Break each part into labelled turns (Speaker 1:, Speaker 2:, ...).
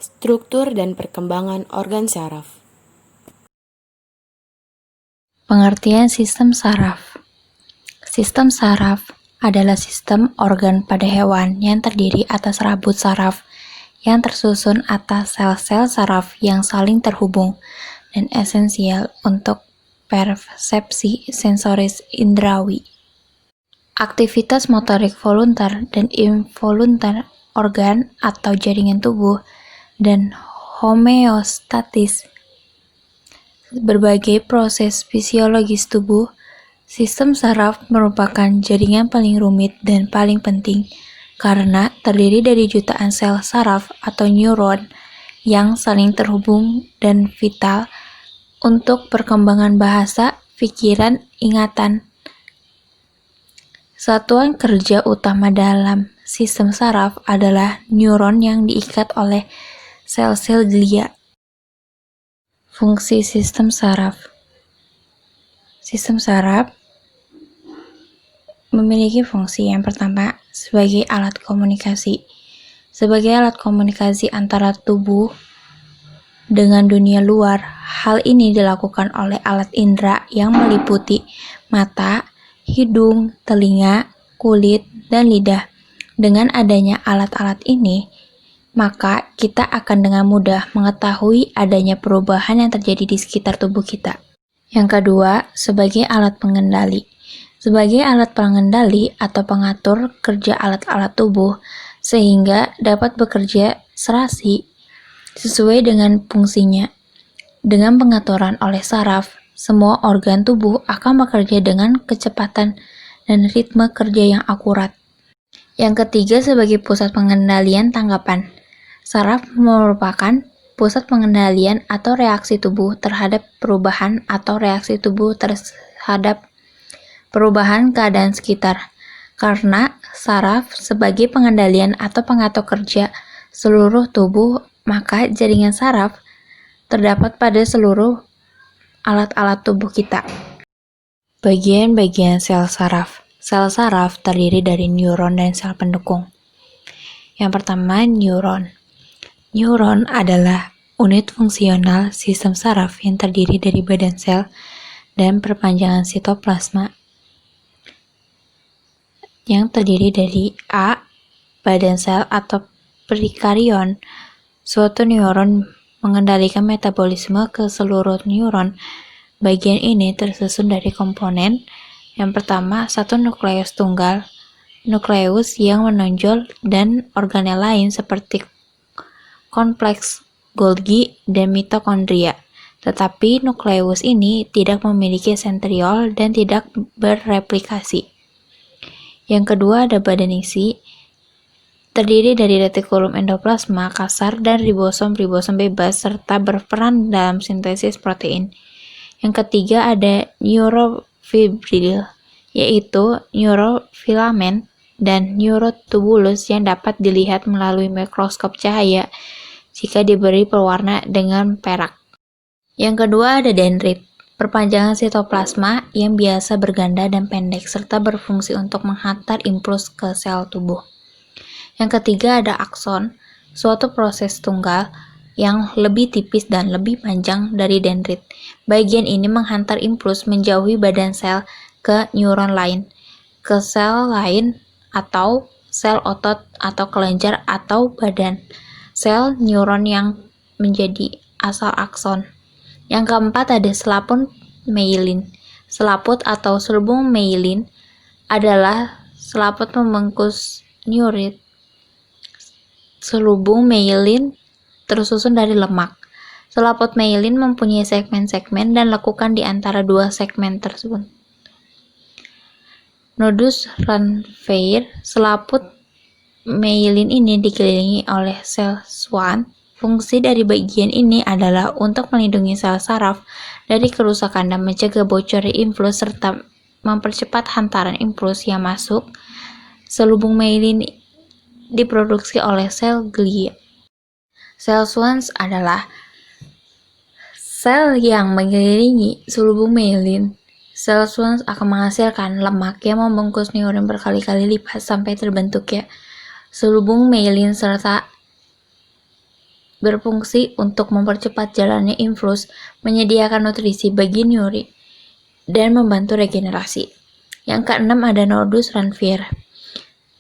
Speaker 1: Struktur dan perkembangan organ saraf.
Speaker 2: Pengertian sistem saraf. Sistem saraf adalah sistem organ pada hewan yang terdiri atas rabut saraf yang tersusun atas sel-sel saraf yang saling terhubung dan esensial untuk persepsi sensoris indrawi. Aktivitas motorik voluntar dan involuntar organ atau jaringan tubuh dan homeostatis berbagai proses fisiologis tubuh. Sistem saraf merupakan jaringan paling rumit dan paling penting karena terdiri dari jutaan sel saraf atau neuron yang saling terhubung dan vital untuk perkembangan bahasa, pikiran, ingatan. Satuan kerja utama dalam sistem saraf adalah neuron yang diikat oleh sel-sel glia. Fungsi sistem saraf. Sistem saraf memiliki fungsi yang pertama sebagai alat komunikasi. Sebagai alat komunikasi antara tubuh dengan dunia luar, hal ini dilakukan oleh alat indera yang meliputi mata, hidung, telinga, kulit, dan lidah. Dengan adanya alat-alat ini, maka kita akan dengan mudah mengetahui adanya perubahan yang terjadi di sekitar tubuh kita. Yang kedua, sebagai alat pengendali. Sebagai alat pengendali atau pengatur kerja alat-alat tubuh, sehingga dapat bekerja serasi sesuai dengan fungsinya. Dengan pengaturan oleh saraf, semua organ tubuh akan bekerja dengan kecepatan dan ritme kerja yang akurat. Yang ketiga, sebagai pusat pengendalian tanggapan. Saraf merupakan pusat pengendalian atau reaksi tubuh terhadap perubahan atau reaksi tubuh terhadap perubahan keadaan sekitar. Karena saraf sebagai pengendalian atau pengatur kerja seluruh tubuh, maka jaringan saraf terdapat pada seluruh alat-alat tubuh kita. Bagian-bagian sel saraf. Sel saraf terdiri dari neuron dan sel pendukung. Yang pertama, neuron. Neuron adalah unit fungsional sistem saraf yang terdiri dari badan sel dan perpanjangan sitoplasma yang terdiri dari A. Badan sel atau perikarion. Suatu neuron mengendalikan metabolisme ke seluruh neuron. Bagian ini tersusun dari komponen. Yang pertama, satu nukleus tunggal, nukleus yang menonjol, dan organel lain seperti kompleks Golgi dan mitokondria. Tetapi nukleus ini tidak memiliki sentriol dan tidak bereplikasi. Yang kedua ada badan isi, terdiri dari retikulum endoplasma kasar dan ribosom bebas serta berperan dalam sintesis protein. Yang ketiga ada neurofibril, yaitu neurofilamen dan neurotubulus yang dapat dilihat melalui mikroskop cahaya jika diberi pewarna dengan perak. Yang kedua ada dendrit, perpanjangan sitoplasma yang biasa berganda dan pendek serta berfungsi untuk menghantar impuls ke sel tubuh. Yang ketiga ada akson, suatu proses tunggal yang lebih tipis dan lebih panjang dari dendrit. Bagian ini menghantar impuls menjauhi badan sel ke neuron lain, ke sel lain atau sel otot atau kelenjar atau badan sel neuron yang menjadi asal akson. Yang keempat ada selaput myelin. Selaput atau selubung myelin adalah selaput pembungkus neurit. Selubung myelin tersusun dari lemak. Selaput myelin mempunyai segmen-segmen dan lekukan di antara dua segmen tersebut. Nodus Ranvier, selaput myelin ini dikelilingi oleh sel Schwann. Fungsi dari bagian ini adalah untuk melindungi sel saraf dari kerusakan dan mencegah bocornya impuls serta mempercepat hantaran impuls yang masuk. Selubung myelin diproduksi oleh sel glia. Sel Schwann adalah sel yang mengelilingi selubung myelin. Sel Schwann akan menghasilkan lemak yang membungkus neuron berkali-kali lipat sampai terbentuknya selubung myelin serta berfungsi untuk mempercepat jalannya influx, menyediakan nutrisi bagi neuri, dan membantu regenerasi. Yang keenam ada nodus Ranvier.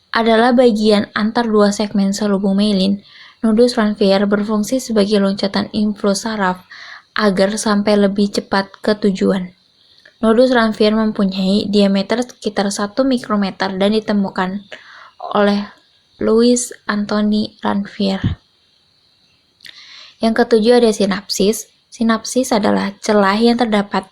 Speaker 2: Adalah bagian antar dua segmen selubung myelin. Nodus Ranvier berfungsi sebagai loncatan influx saraf agar sampai lebih cepat ke tujuan. Nodus Ranvier mempunyai diameter sekitar 1 mikrometer dan ditemukan oleh Louis Anthony Ranvier. Yang ketujuh ada sinapsis. Sinapsis adalah celah yang terdapat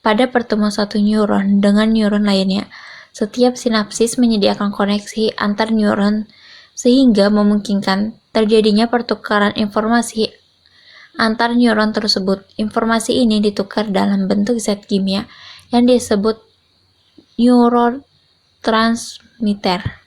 Speaker 2: pada pertemuan satu neuron dengan neuron lainnya. Setiap sinapsis menyediakan koneksi antar neuron sehingga memungkinkan terjadinya pertukaran informasi antar neuron tersebut. Informasi ini ditukar dalam bentuk zat kimia yang disebut neurotransmitter.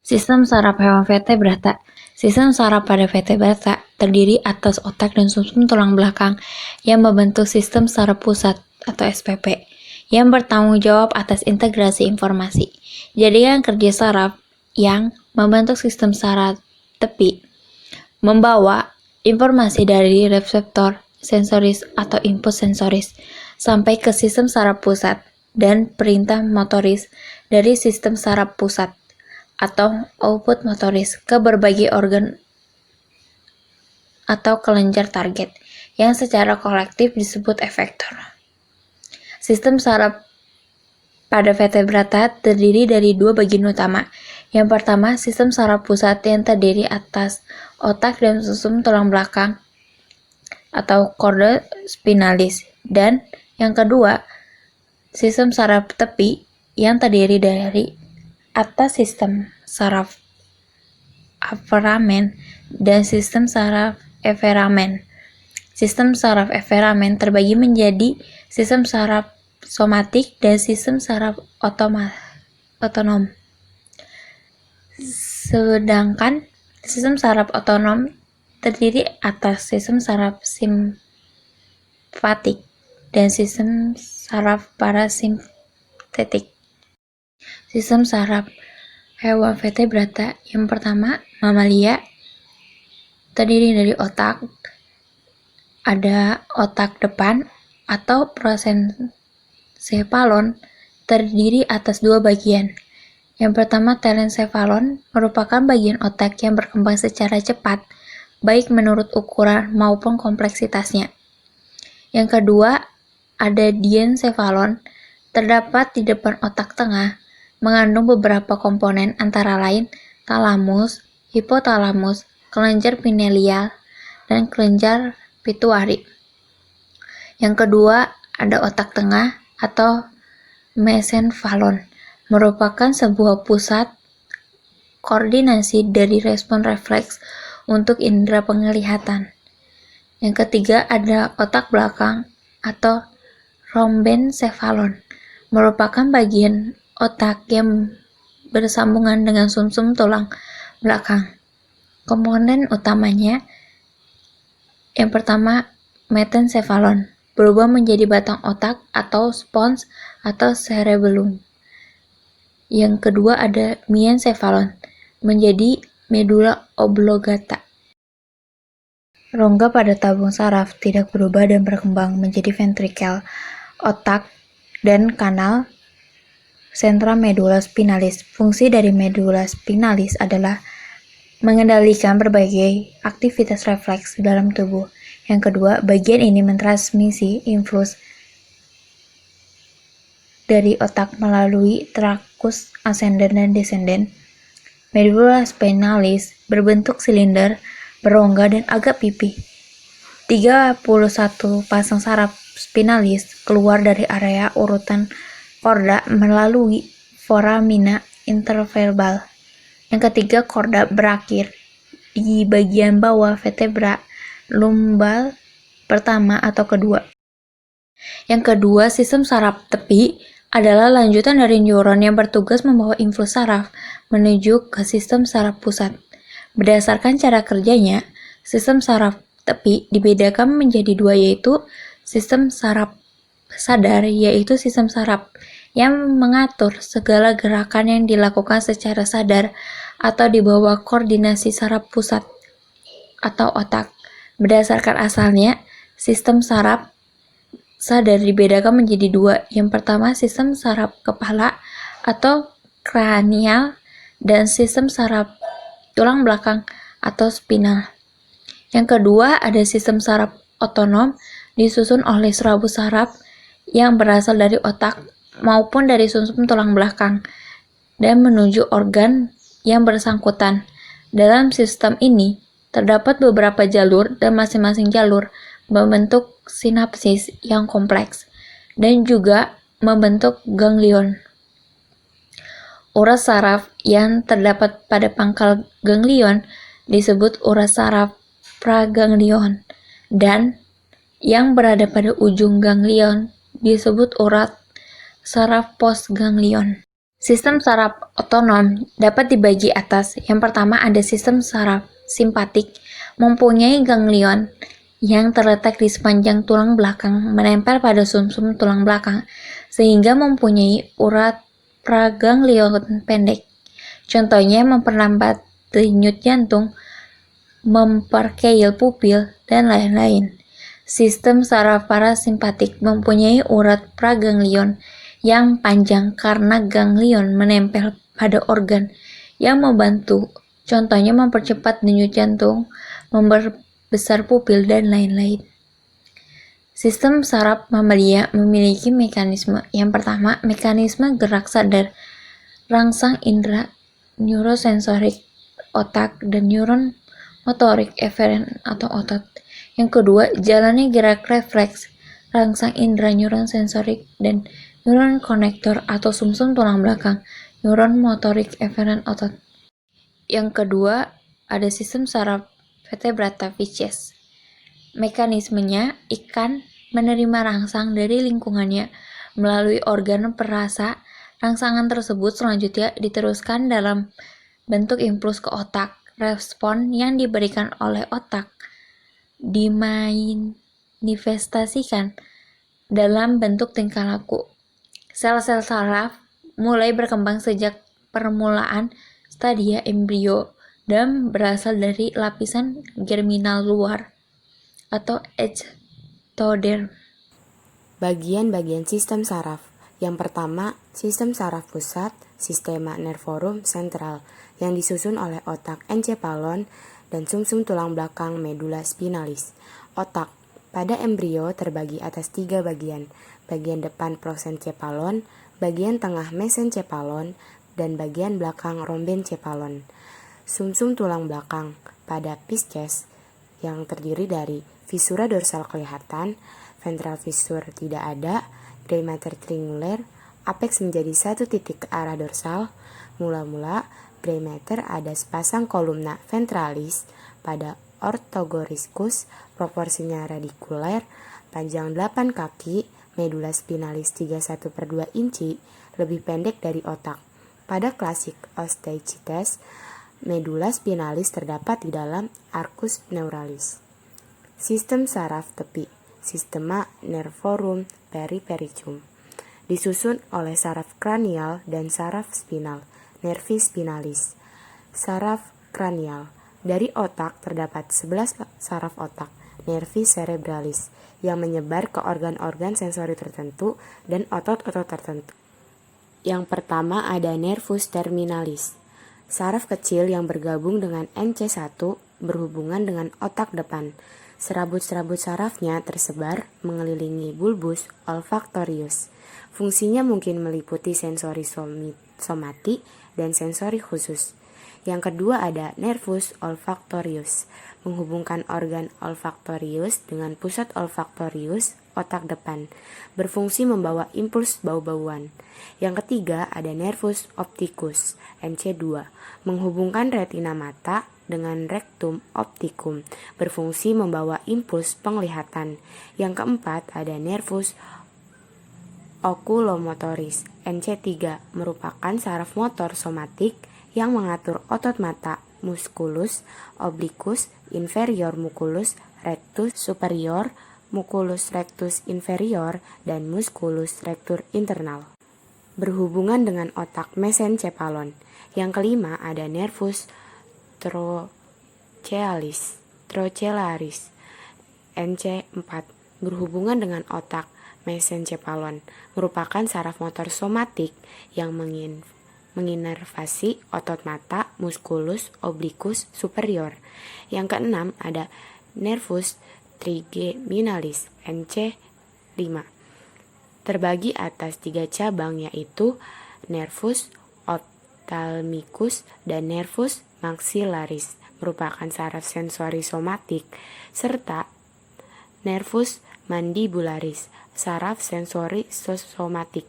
Speaker 2: Sistem saraf hewan vertebrata. Sistem saraf pada vertebrata terdiri atas otak dan sumsum tulang belakang yang membentuk sistem saraf pusat atau SPP yang bertanggung jawab atas integrasi informasi. Jaringan kerja saraf yang membentuk sistem saraf tepi membawa informasi dari reseptor sensoris atau input sensoris sampai ke sistem saraf pusat dan perintah motoris dari sistem saraf pusat atau output motoris ke berbagai organ atau kelenjar target yang secara kolektif disebut efektor. Sistem saraf pada vertebrata terdiri dari dua bagian utama. Yang pertama, sistem saraf pusat yang terdiri atas otak dan sumsum tulang belakang atau chorda spinalis, dan yang kedua, sistem saraf tepi yang terdiri dari atas sistem saraf aferamen dan sistem saraf eferamen. Sistem saraf eferamen terbagi menjadi sistem saraf somatik dan sistem saraf otonom. Sedangkan sistem saraf otonom terdiri atas sistem saraf simpatik dan sistem saraf parasimpatik. Sistem saraf hewan vertebrata yang pertama, mamalia, terdiri dari otak. Ada otak depan atau prosencephalon terdiri atas dua bagian. Yang pertama, telencephalon merupakan bagian otak yang berkembang secara cepat, baik menurut ukuran maupun kompleksitasnya. Yang kedua, ada diencephalon, terdapat di depan otak tengah, mengandung beberapa komponen antara lain talamus, hipotalamus, kelenjar pineal, dan kelenjar pituitari. Yang kedua, ada otak tengah atau mesencephalon, merupakan sebuah pusat koordinasi dari respon refleks untuk indera penglihatan. Yang ketiga, ada otak belakang atau rhombencephalon, merupakan bagian otak yang bersambungan dengan sumsum tulang belakang. Komponen utamanya yang pertama, metencephalon, berubah menjadi batang otak atau spons atau cerebellum. Yang kedua ada miencephalon, menjadi medula oblongata. Rongga pada tabung saraf tidak berubah dan berkembang menjadi ventrikel, otak, dan kanal sentra medula spinalis. Fungsi dari medula spinalis adalah mengendalikan berbagai aktivitas refleks dalam tubuh. Yang kedua, bagian ini mentransmisi influx dari otak melalui trakus ascendens dan descendens. Medula spinalis berbentuk silinder, berongga, dan agak pipih. 31 pasang saraf spinalis keluar dari area urutan chorda melalui foramina interverbal. Yang ketiga, chorda berakhir di bagian bawah vertebra lumbal pertama atau kedua. Yang kedua, sistem saraf tepi adalah lanjutan dari neuron yang bertugas membawa influx saraf menuju ke sistem saraf pusat. Berdasarkan cara kerjanya, sistem saraf tepi dibedakan menjadi dua, yaitu sistem saraf sadar, yaitu sistem saraf yang mengatur segala gerakan yang dilakukan secara sadar atau di bawah koordinasi saraf pusat. atau otak. Berdasarkan asalnya, sistem saraf sadar dibedakan menjadi dua. Yang pertama, sistem saraf kepala atau kranial dan sistem saraf tulang belakang atau spinal. Yang kedua, ada sistem saraf otonom disusun oleh serabut saraf yang berasal dari otak maupun dari sumsum tulang belakang dan menuju organ yang bersangkutan. Dalam sistem ini, terdapat beberapa jalur dan masing-masing jalur membentuk sinapsis yang kompleks dan juga membentuk ganglion. Urat saraf yang terdapat pada pangkal ganglion disebut urat saraf praganglion dan yang berada pada ujung ganglion disebut urat saraf postganglion. Sistem saraf otonom dapat dibagi atas. Yang pertama ada sistem saraf simpatik, mempunyai ganglion yang terletak di sepanjang tulang belakang menempel pada sumsum tulang belakang, sehingga mempunyai urat praganglion pendek. Contohnya memperlambat denyut jantung, memperkecil pupil, dan lain-lain. Sistem saraf parasimpatik mempunyai urat praganglion yang panjang karena ganglion menempel pada organ yang membantu, contohnya mempercepat denyut jantung, memperbesar pupil, dan lain-lain. Sistem saraf mamalia memiliki mekanisme. Yang pertama, mekanisme gerak sadar, rangsang indera, neurosensorik, otak, dan neuron motorik eferen atau otot. Yang kedua, jalannya gerak refleks, rangsang indera, neuron sensorik, dan neuron konektor atau sumsum tulang belakang, neuron motorik eferen otot. Yang kedua, ada sistem saraf vertebrata fishes. Mekanismenya, ikan menerima rangsang dari lingkungannya melalui organ perasa. Rangsangan tersebut selanjutnya diteruskan dalam bentuk impuls ke otak. Respon yang diberikan oleh otak dimanifestasikan dalam bentuk tingkah laku. Sel-sel saraf mulai berkembang sejak permulaan stadia embrio dan berasal dari lapisan germinal luar atau ectoderm.
Speaker 1: Bagian-bagian sistem saraf. Yang pertama, sistem saraf pusat, sistema nervorum central, yang disusun oleh otak encephalon dan sumsum tulang belakang medula spinalis. Otak pada embrio terbagi atas 3 bagian. Bagian depan prosencephalon, bagian tengah mesencephalon, dan bagian belakang rhombencephalon. Sumsum tulang belakang pada pisces yang terdiri dari visura dorsal kelihatan, ventral fissure tidak ada, gray matter triangular, apex menjadi satu titik ke arah dorsal, mula-mula gray matter ada sepasang kolumna ventralis pada orthogoriscus, proporsinya radikuler, panjang 8 kaki, medula spinalis 31/2 inci, lebih pendek dari otak. Pada klasik osteichthyes, medula spinalis terdapat di dalam arcus neuralis. Sistem saraf tepi, sistema nervorum perifericum, disusun oleh saraf kranial dan saraf spinal, nervi spinalis. Saraf kranial, dari otak terdapat 11 saraf otak, nervi cerebralis, yang menyebar ke organ-organ sensori tertentu dan otot-otot tertentu. Yang pertama ada nervus terminalis, saraf kecil yang bergabung dengan NC1 berhubungan dengan otak depan. Serabut-serabut sarafnya tersebar mengelilingi bulbus olfactorius. Fungsinya mungkin meliputi sensori somati dan sensori khusus. Yang kedua ada nervus olfactorius, menghubungkan organ olfactorius dengan pusat olfactorius, otak depan, berfungsi membawa impuls bau-bauan. Yang ketiga ada nervus opticus, NC2, menghubungkan retina mata dengan rectum opticum, berfungsi membawa impuls penglihatan. Yang keempat ada nervus oculomotoris, NC3, merupakan saraf motor somatik yang mengatur otot mata, musculus obliquus inferior, musculus rectus superior, musculus rectus inferior, dan musculus rectus internal. Berhubungan dengan otak mesencephalon. Yang kelima ada nervus trochlearis. retrocellaris. NC4 berhubungan dengan otak mesencephalon, merupakan saraf motor somatik yang menginervasi otot mata musculus obliquus superior. Yang keenam ada nervus trigeminalis NC5. Terbagi atas 3 cabang yaitu nervus ophthalmicus dan nervus maxillaris, merupakan saraf sensori somatik, serta nervus mandibularis, saraf sensori somatik,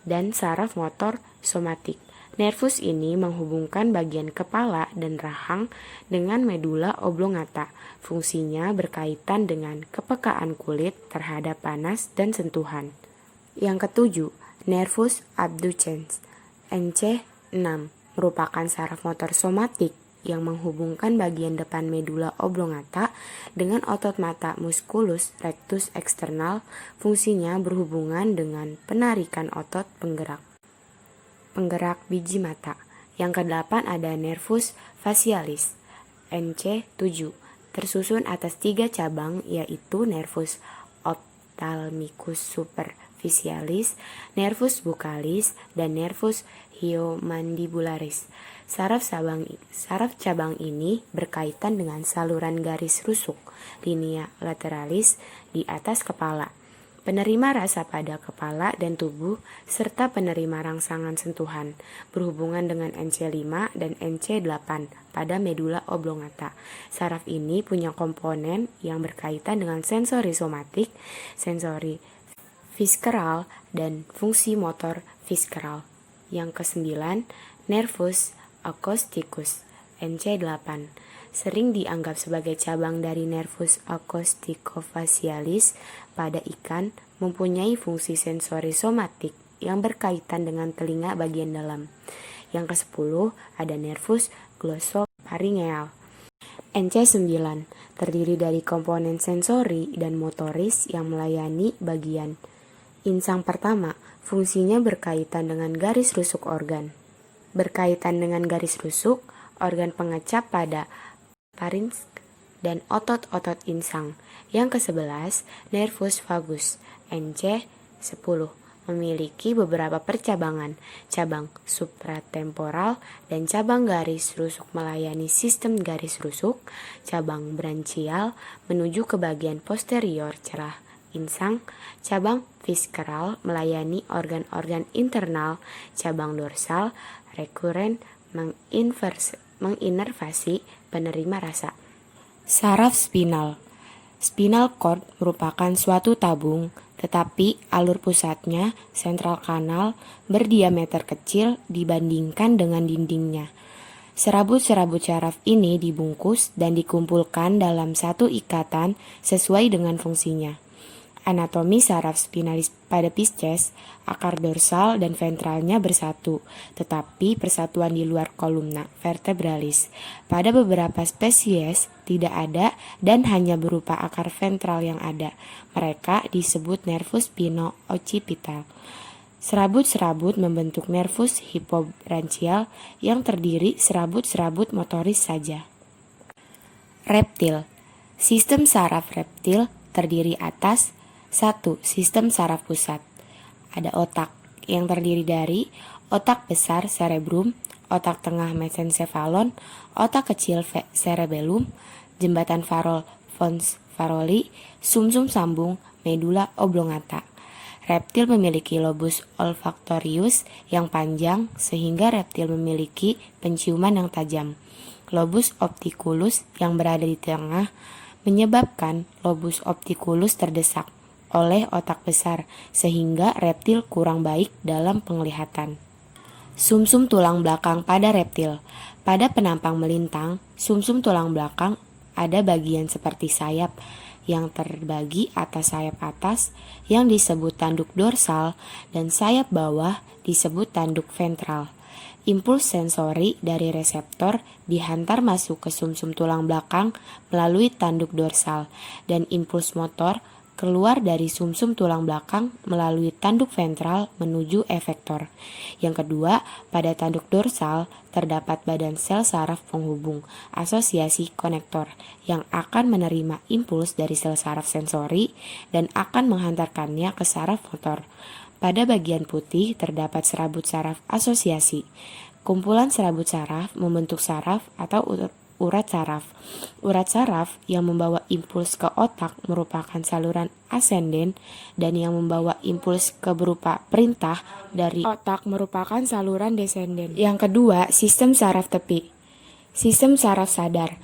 Speaker 1: dan saraf motor somatik. Nervus ini menghubungkan bagian kepala dan rahang dengan medula oblongata. Fungsinya berkaitan dengan kepekaan kulit terhadap panas dan sentuhan. Yang ketujuh, nervus abducens NC6 merupakan saraf motor somatik yang menghubungkan bagian depan medula oblongata dengan otot mata musculus rectus eksternal. Fungsinya berhubungan dengan penarikan otot penggerak biji mata. Yang kedelapan ada nervus facialis NC7, tersusun atas 3 cabang yaitu nervus ophthalmicus superficialis, nervus buccalis, dan nervus hiomandibularis. Saraf cabang ini berkaitan dengan saluran garis rusuk linea lateralis di atas kepala, penerima rasa pada kepala dan tubuh, serta penerima rangsangan sentuhan, berhubungan dengan NC5 dan NC8 pada medula oblongata. Saraf ini punya komponen yang berkaitan dengan sensori somatik, sensori visceral, dan fungsi motor visceral. Yang kesembilan, nervus acousticus NC8 sering dianggap sebagai cabang dari nervus acousticofacialis pada ikan, mempunyai fungsi sensori somatik yang berkaitan dengan telinga bagian dalam. Yang ke-10 ada nervus glossopharyngeal NC9, terdiri dari komponen sensori dan motoris yang melayani bagian insang pertama. Fungsinya berkaitan dengan garis rusuk organ. Berkaitan dengan garis rusuk, organ pengecap pada pharynx dan otot-otot insang. Yang ke-11, nervus vagus NC10 memiliki beberapa percabangan, cabang supratemporal dan cabang garis rusuk melayani sistem garis rusuk, cabang branchial menuju ke bagian posterior cerah insang, cabang visceral melayani organ-organ internal, cabang dorsal rekuren menginervasi penerima rasa. Saraf spinal. Spinal cord merupakan suatu tabung, tetapi alur pusatnya, sentral kanal, berdiameter kecil dibandingkan dengan dindingnya. Serabut-serabut saraf ini dibungkus dan dikumpulkan dalam satu ikatan sesuai dengan fungsinya. Anatomi saraf spinalis pada Pisces, akar dorsal dan ventralnya bersatu, tetapi persatuan di luar kolumna vertebralis. Pada beberapa spesies tidak ada dan hanya berupa akar ventral yang ada. Mereka disebut nervus spino-occipital. Serabut-serabut membentuk nervus hipobranchial yang terdiri serabut-serabut motoris saja. Reptil. Sistem saraf reptil terdiri atas 1. Sistem saraf pusat. Ada otak yang terdiri dari otak besar cerebrum, otak tengah mesencephalon, otak kecil cerebellum, jembatan Farol Fons Faroli, sumsum sambung, medula oblongata. Reptil memiliki lobus olfactorius yang panjang sehingga reptil memiliki penciuman yang tajam. Lobus opticulus yang berada di tengah menyebabkan lobus opticulus terdesak oleh otak besar sehingga reptil kurang baik dalam penglihatan. Sumsum tulang belakang pada reptil. Pada penampang melintang, sumsum tulang belakang ada bagian seperti sayap yang terbagi atas sayap atas yang disebut tanduk dorsal dan sayap bawah disebut tanduk ventral. Impuls sensori dari reseptor dihantar masuk ke sumsum tulang belakang melalui tanduk dorsal dan impuls motor keluar dari sumsum tulang belakang melalui tanduk ventral menuju efektor. Yang kedua, pada tanduk dorsal terdapat badan sel saraf penghubung asosiasi konektor yang akan menerima impuls dari sel saraf sensori dan akan menghantarkannya ke saraf motor. Pada bagian putih terdapat serabut saraf asosiasi. Kumpulan serabut saraf membentuk saraf atau urat saraf. Urat saraf yang membawa impuls ke otak merupakan saluran asenden dan yang membawa impuls ke berupa perintah dari otak merupakan saluran desenden. Yang kedua, sistem saraf tepi. Sistem saraf sadar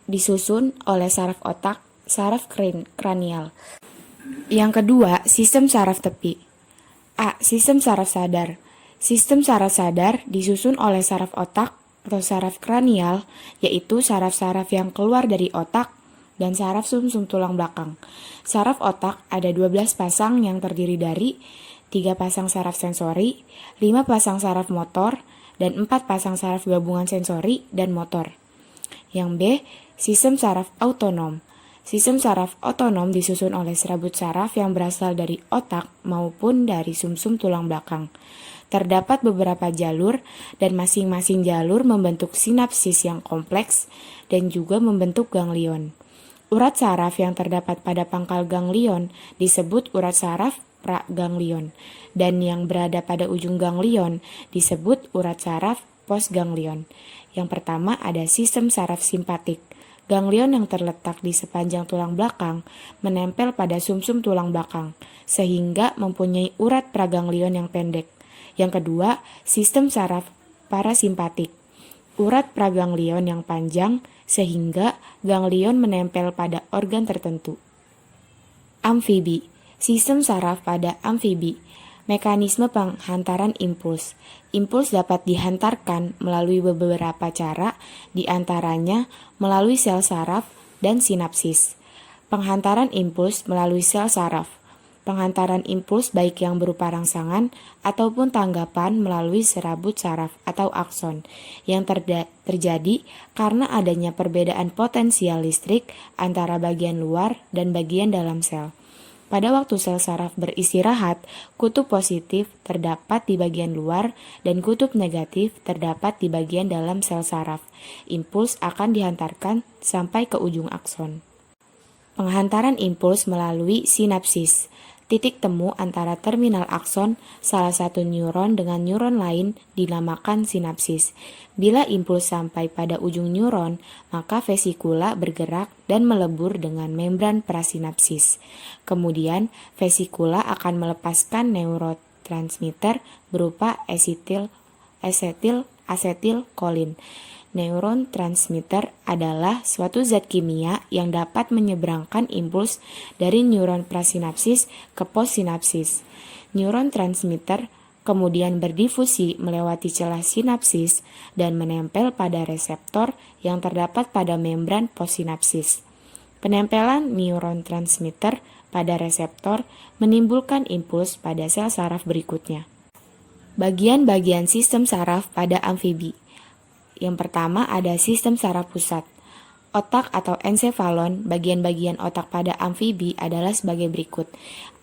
Speaker 1: disusun oleh saraf otak, saraf kranial. Yang kedua, sistem saraf tepi. A. Sistem saraf sadar. Sistem saraf sadar disusun oleh saraf otak atau saraf kranial, yaitu saraf-saraf yang keluar dari otak dan saraf sumsum tulang belakang. Saraf otak ada 12 pasang yang terdiri dari 3 pasang saraf sensori, 5 pasang saraf motor, dan 4 pasang saraf gabungan sensori dan motor. Yang B. Sistem saraf autonom. Sistem saraf otonom disusun oleh serabut saraf yang berasal dari otak maupun dari sumsum tulang belakang. Terdapat beberapa jalur dan masing-masing jalur membentuk sinapsis yang kompleks dan juga membentuk ganglion. Urat saraf yang terdapat pada pangkal ganglion disebut urat saraf praganglion dan yang berada pada ujung ganglion disebut urat saraf postganglion. Yang pertama ada sistem saraf simpatik. Ganglion yang terletak di sepanjang tulang belakang menempel pada sumsum tulang belakang sehingga mempunyai urat praganglion yang pendek. Yang kedua, sistem saraf parasimpatik. Urat praganglion yang panjang sehingga ganglion menempel pada organ tertentu. Amfibi. Sistem saraf pada amfibi. Mekanisme penghantaran impuls. Impuls dapat dihantarkan melalui beberapa cara, di antaranya melalui sel saraf dan sinapsis. Penghantaran impuls melalui sel saraf. Penghantaran impuls baik yang berupa rangsangan ataupun tanggapan melalui serabut saraf atau akson yang terjadi karena adanya perbedaan potensial listrik antara bagian luar dan bagian dalam sel. Pada waktu sel saraf beristirahat, kutub positif terdapat di bagian luar dan kutub negatif terdapat di bagian dalam sel saraf. Impuls akan dihantarkan sampai ke ujung akson. Penghantaran impuls melalui sinapsis. Titik temu antara terminal akson salah satu neuron dengan neuron lain dinamakan sinapsis. Bila impuls sampai pada ujung neuron, maka vesikula bergerak dan melebur dengan membran prasinapsis. Kemudian, vesikula akan melepaskan neurotransmitter berupa asetilkolin. Neurotransmitter adalah suatu zat kimia yang dapat menyeberangkan impuls dari neuron prasinapsis ke postsinapsis. Neurotransmitter kemudian berdifusi melewati celah sinapsis dan menempel pada reseptor yang terdapat pada membran postsinapsis. Penempelan neurotransmitter pada reseptor menimbulkan impuls pada sel saraf berikutnya. Bagian-bagian sistem saraf pada amfibi. Yang pertama ada sistem saraf pusat. Otak atau ensefalon, bagian-bagian otak pada amfibi adalah sebagai berikut.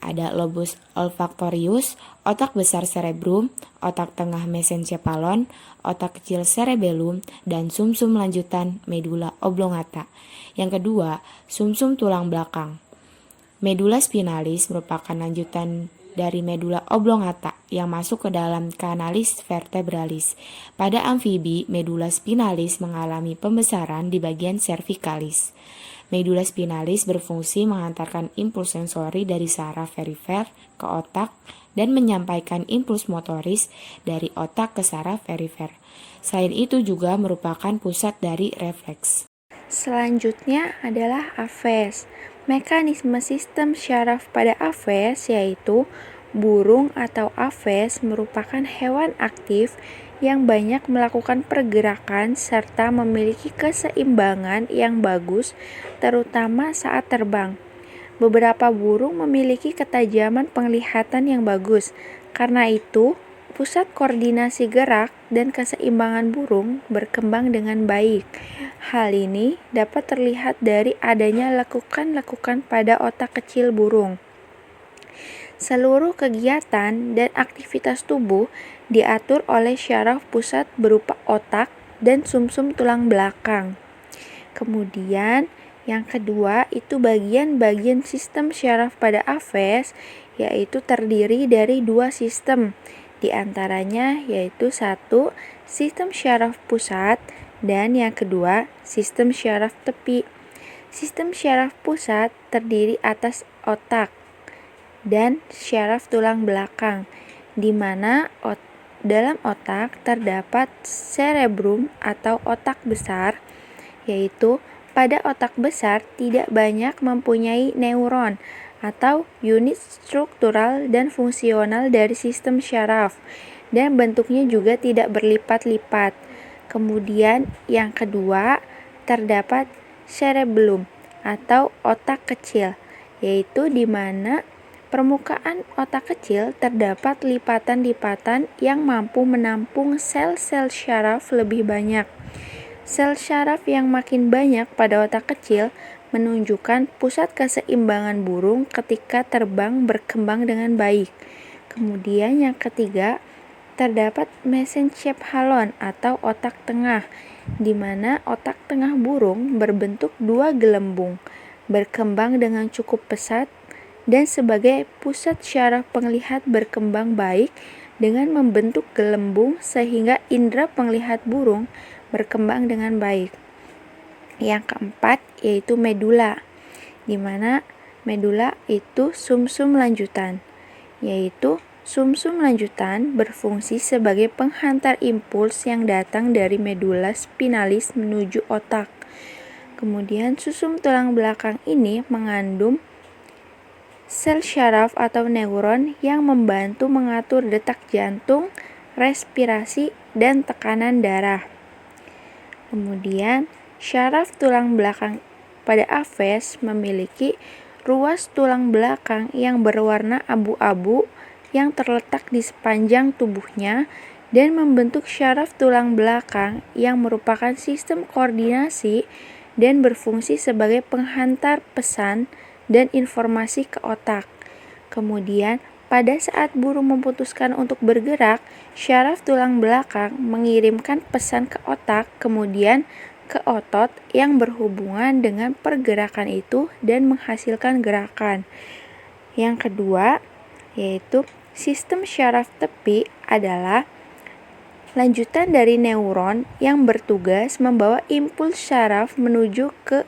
Speaker 1: Ada lobus olfaktorius, otak besar cerebrum, otak tengah mesencephalon, otak kecil cerebellum, dan sumsum lanjutan medula oblongata. Yang kedua, sumsum tulang belakang. Medula spinalis merupakan lanjutan dari medula oblongata yang masuk ke dalam canalis vertebralis. Pada amfibi, medula spinalis mengalami pembesaran di bagian cervicalis. Medula spinalis berfungsi menghantarkan impuls sensori dari saraf perifer ke otak dan menyampaikan impuls motoris dari otak ke saraf perifer. Selain itu juga merupakan pusat dari refleks.
Speaker 3: Selanjutnya adalah aves. Mekanisme sistem syaraf pada aves yaitu burung atau aves merupakan hewan aktif yang banyak melakukan pergerakan serta memiliki keseimbangan yang bagus terutama saat terbang. Beberapa burung memiliki ketajaman penglihatan yang bagus. Karena itu, pusat koordinasi gerak dan keseimbangan burung berkembang dengan baik. Hal ini dapat terlihat dari adanya lekukan-lekukan pada otak kecil burung. Seluruh kegiatan dan aktivitas tubuh diatur oleh syaraf pusat berupa otak dan sumsum tulang belakang. Kemudian, yang kedua itu bagian-bagian sistem syaraf pada Aves, yaitu terdiri dari dua sistem. Di antaranya yaitu satu, sistem syaraf pusat, dan yang kedua, sistem syaraf tepi. Sistem syaraf pusat terdiri atas otak dan syaraf tulang belakang, di mana dalam otak terdapat cerebrum atau otak besar, yaitu pada otak besar tidak banyak mempunyai neuron atau unit struktural dan fungsional dari sistem syaraf, dan bentuknya juga tidak berlipat-lipat. Kemudian yang kedua, terdapat cerebellum atau otak kecil, yaitu di mana permukaan otak kecil terdapat lipatan-lipatan yang mampu menampung sel-sel syaraf lebih banyak. Sel syaraf yang makin banyak pada otak kecil menunjukkan pusat keseimbangan burung ketika terbang berkembang dengan baik. Kemudian yang ketiga, terdapat mesencephalon atau otak tengah, di mana otak tengah burung berbentuk dua gelembung, berkembang dengan cukup pesat, dan sebagai pusat syaraf penglihat berkembang baik dengan membentuk gelembung sehingga indera penglihat burung berkembang dengan baik. Yang keempat yaitu medula, di mana medula itu sumsum lanjutan, yaitu sumsum lanjutan berfungsi sebagai penghantar impuls yang datang dari medula spinalis menuju otak. Kemudian sumsum tulang belakang ini mengandung sel syaraf atau neuron yang membantu mengatur detak jantung, respirasi, dan tekanan darah. Kemudian, syaraf tulang belakang pada Aves memiliki ruas tulang belakang yang berwarna abu-abu yang terletak di sepanjang tubuhnya dan membentuk syaraf tulang belakang yang merupakan sistem koordinasi dan berfungsi sebagai penghantar pesan dan informasi ke otak. Kemudian, pada saat burung memutuskan untuk bergerak, syaraf tulang belakang mengirimkan pesan ke otak, kemudian ke otot yang berhubungan dengan pergerakan itu dan menghasilkan gerakan. Yang kedua, yaitu sistem syaraf tepi adalah lanjutan dari neuron yang bertugas membawa impuls syaraf menuju ke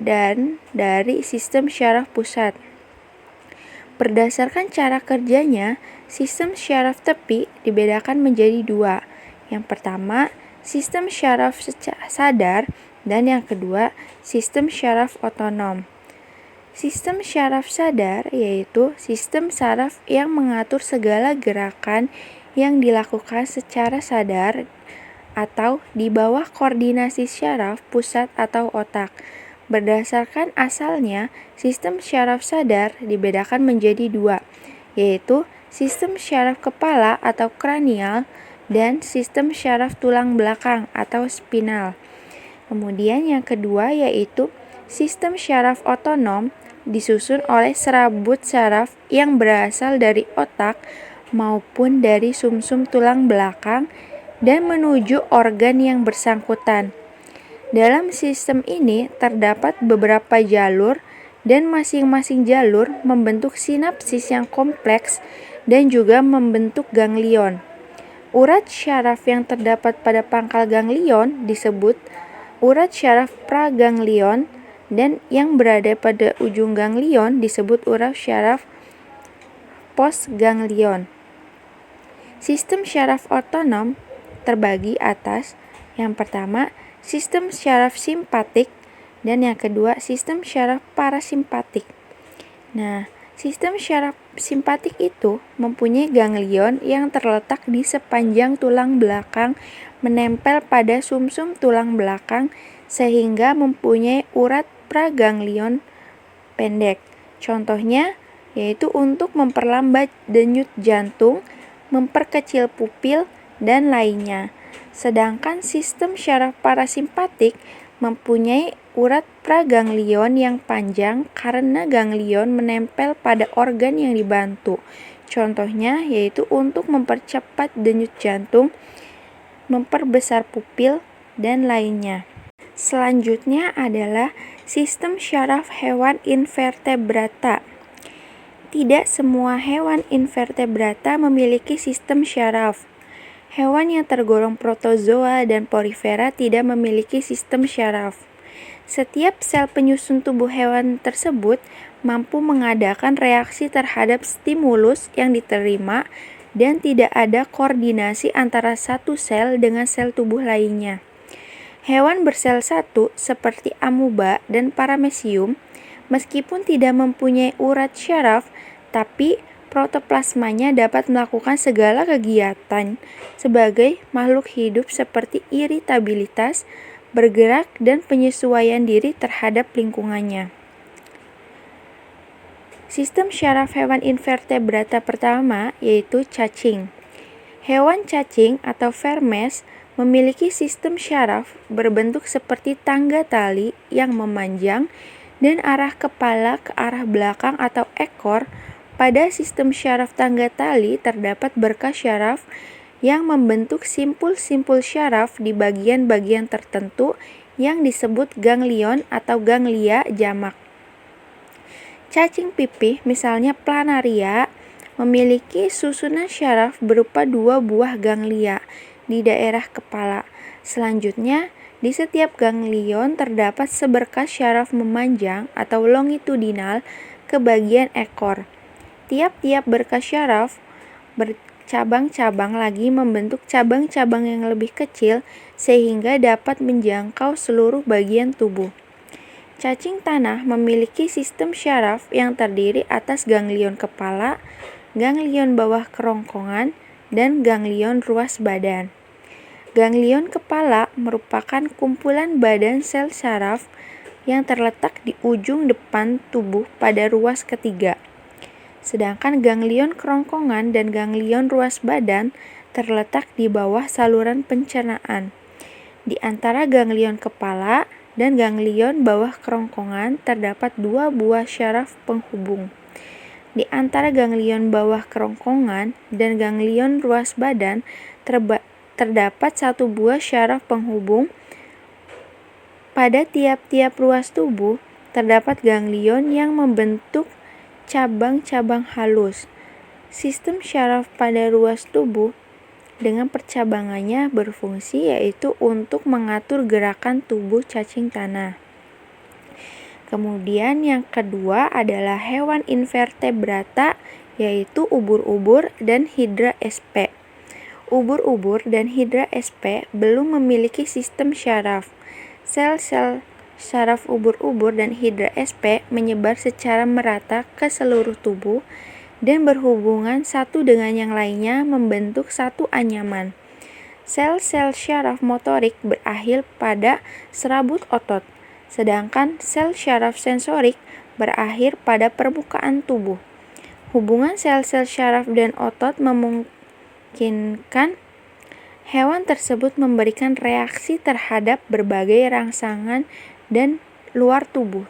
Speaker 3: dan dari sistem syaraf pusat. Berdasarkan cara kerjanya, sistem syaraf tepi dibedakan menjadi dua. Yang pertama, sistem syaraf sadar, dan yang kedua, sistem syaraf otonom. Sistem syaraf sadar yaitu sistem saraf yang mengatur segala gerakan yang dilakukan secara sadar atau di bawah koordinasi syaraf pusat atau otak. Berdasarkan asalnya, sistem syaraf sadar dibedakan menjadi dua, yaitu sistem syaraf kepala atau kranial dan sistem syaraf tulang belakang atau spinal. Kemudian yang kedua yaitu sistem syaraf otonom disusun oleh serabut saraf yang berasal dari otak maupun dari sumsum tulang belakang dan menuju organ yang bersangkutan. Dalam sistem ini terdapat beberapa jalur dan masing-masing jalur membentuk sinapsis yang kompleks dan juga membentuk ganglion. Urat syaraf yang terdapat pada pangkal ganglion disebut urat syaraf praganglion dan yang berada pada ujung ganglion disebut urat syaraf postganglion. Sistem syaraf otonom terbagi atas yang pertama sistem syaraf simpatik dan yang kedua sistem syaraf parasimpatik. Nah, sistem syaraf simpatik itu mempunyai ganglion yang terletak di sepanjang tulang belakang menempel pada sumsum tulang belakang sehingga mempunyai urat praganglion pendek. Contohnya yaitu untuk memperlambat denyut jantung, memperkecil pupil, dan lainnya. Sedangkan sistem syaraf parasimpatik mempunyai urat praganglion yang panjang karena ganglion menempel pada organ yang dibantu. Contohnya yaitu untuk mempercepat denyut jantung, memperbesar pupil, dan lainnya. Selanjutnya adalah sistem syaraf hewan invertebrata. Tidak semua hewan invertebrata memiliki sistem syaraf. Hewan yang tergolong protozoa dan porifera tidak memiliki sistem syaraf. Setiap sel penyusun tubuh hewan tersebut mampu mengadakan reaksi terhadap stimulus yang diterima dan tidak ada koordinasi antara satu sel dengan sel tubuh lainnya. Hewan bersel satu seperti amuba dan paramecium, meskipun tidak mempunyai urat syaraf, tapi protoplasmanya dapat melakukan segala kegiatan sebagai makhluk hidup seperti iritabilitas, bergerak, dan penyesuaian diri terhadap lingkungannya. Sistem syaraf hewan invertebrata pertama yaitu cacing. Hewan cacing atau vermes memiliki sistem syaraf berbentuk seperti tangga tali yang memanjang dan arah kepala ke arah belakang atau ekor. Pada sistem syaraf tangga tali terdapat berkas syaraf yang membentuk simpul-simpul syaraf di bagian-bagian tertentu yang disebut ganglion atau ganglia jamak. Cacing pipih, misalnya planaria, memiliki susunan syaraf berupa 2 buah ganglia di daerah kepala. Selanjutnya, di setiap ganglion terdapat seberkas syaraf memanjang atau longitudinal ke bagian ekor. Tiap-tiap berkas syaraf bercabang-cabang lagi membentuk cabang-cabang yang lebih kecil sehingga dapat menjangkau seluruh bagian tubuh. Cacing tanah memiliki sistem syaraf yang terdiri atas ganglion kepala, ganglion bawah kerongkongan, dan ganglion ruas badan. Ganglion kepala merupakan kumpulan badan sel syaraf yang terletak di ujung depan tubuh pada ruas ketiga. Sedangkan ganglion kerongkongan dan ganglion ruas badan terletak di bawah saluran pencernaan. Di antara ganglion kepala dan ganglion bawah kerongkongan terdapat 2 buah syaraf penghubung. Di antara ganglion bawah kerongkongan dan ganglion ruas badan terdapat 1 buah syaraf penghubung. Pada tiap-tiap ruas tubuh terdapat ganglion yang membentuk cabang-cabang halus. Sistem syaraf pada ruas tubuh dengan percabangannya berfungsi yaitu untuk mengatur gerakan tubuh cacing tanah. Kemudian yang kedua adalah hewan invertebrata yaitu ubur-ubur dan hidra sp. Ubur-ubur dan hidra sp belum memiliki sistem syaraf. Sel-sel syaraf ubur-ubur dan hidra sp menyebar secara merata ke seluruh tubuh dan berhubungan satu dengan yang lainnya membentuk satu anyaman. Sel-sel syaraf motorik berakhir pada serabut otot, sedangkan sel syaraf sensorik berakhir pada permukaan tubuh. Hubungan sel-sel syaraf dan otot memungkinkan hewan tersebut memberikan reaksi terhadap berbagai rangsangan dan luar tubuh,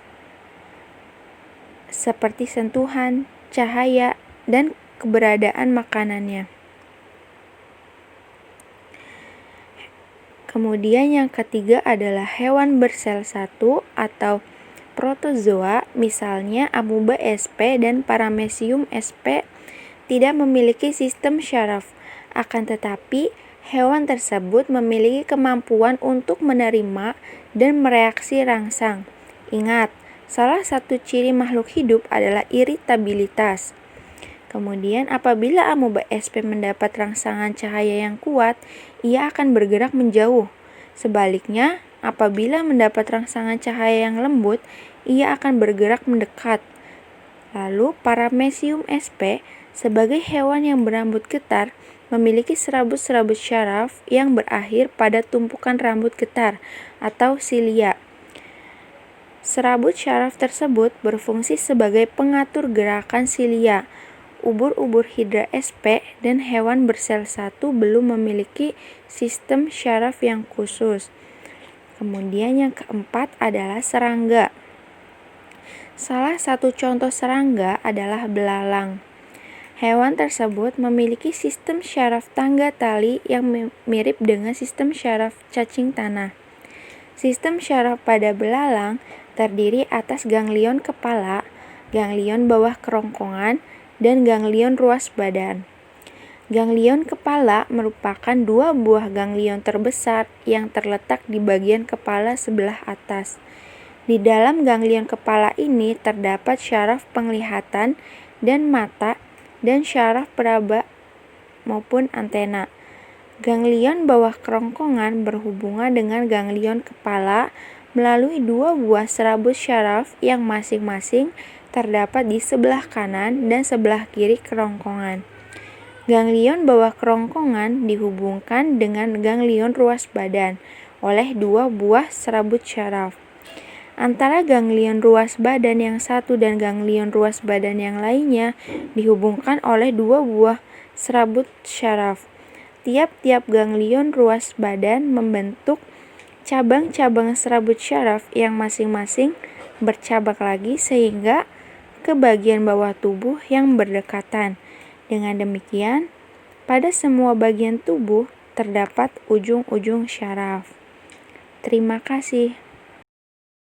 Speaker 3: seperti sentuhan, cahaya, dan keberadaan makanannya. Kemudian yang ketiga adalah hewan bersel satu atau protozoa, misalnya amuba sp dan paramecium sp tidak memiliki sistem syaraf. Akan tetapi, hewan tersebut memiliki kemampuan untuk menerima dan mereaksi rangsang. Ingat, salah satu ciri makhluk hidup adalah iritabilitas. Kemudian apabila amuba sp mendapat rangsangan cahaya yang kuat, ia akan bergerak menjauh. Sebaliknya, apabila mendapat rangsangan cahaya yang lembut, ia akan bergerak mendekat. Lalu paramecium sp sebagai hewan yang berambut getar memiliki serabut-serabut syaraf yang berakhir pada tumpukan rambut getar atau silia. Serabut syaraf tersebut berfungsi sebagai pengatur gerakan silia ubur-ubur hidra SP dan hewan bersel satu belum memiliki sistem syaraf yang khusus. Kemudian yang keempat adalah serangga. Salah satu contoh serangga adalah belalang. Hewan tersebut memiliki sistem syaraf tangga tali yang mirip dengan sistem syaraf cacing tanah. Sistem syaraf pada belalang terdiri atas ganglion kepala, ganglion bawah kerongkongan, dan ganglion ruas badan. Ganglion kepala merupakan 2 buah ganglion terbesar yang terletak di bagian kepala sebelah atas. Di dalam ganglion kepala ini terdapat syaraf penglihatan dan mata dan syaraf peraba maupun antena. Ganglion bawah kerongkongan berhubungan dengan ganglion kepala melalui 2 buah serabut syaraf yang masing-masing terdapat di sebelah kanan dan sebelah kiri kerongkongan. Ganglion bawah kerongkongan dihubungkan dengan ganglion ruas badan oleh 2 buah serabut syaraf. Antara ganglion ruas badan yang satu dan ganglion ruas badan yang lainnya dihubungkan oleh 2 buah serabut syaraf. Tiap-tiap ganglion ruas badan membentuk cabang-cabang serabut syaraf yang masing-masing bercabang lagi sehingga ke bagian bawah tubuh yang berdekatan. Dengan demikian, pada semua bagian tubuh terdapat ujung-ujung syaraf. Terima kasih.